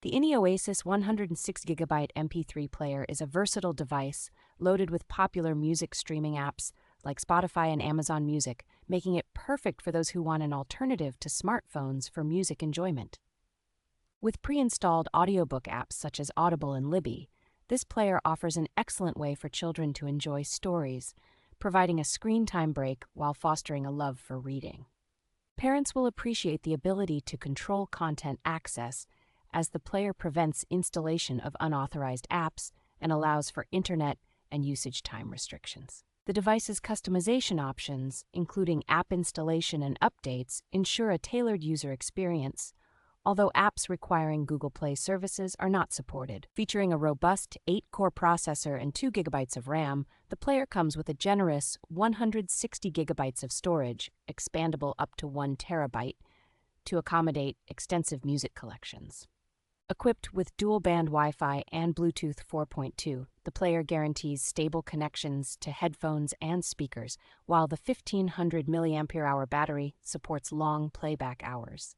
The Innioasis 160GB MP3 player is a versatile device loaded with popular music streaming apps like Spotify and Amazon Music, making it perfect for those who want an alternative to smartphones for music enjoyment. With pre-installed audiobook apps such as Audible and Libby, this player offers an excellent way for children to enjoy stories, providing a screen time break while fostering a love for reading. Parents will appreciate the ability to control content access, as the player prevents installation of unauthorized apps and allows for internet and usage time restrictions. The device's customization options, including app installation and updates, ensure a tailored user experience, although apps requiring Google Play services are not supported. Featuring a robust 8-core processor and 2 GB of RAM, the player comes with a generous 160 GB of storage, expandable up to 1 TB, to accommodate extensive music collections. Equipped with dual-band Wi-Fi and Bluetooth 4.2, the player guarantees stable connections to headphones and speakers, while the 1500 mAh battery supports long playback hours.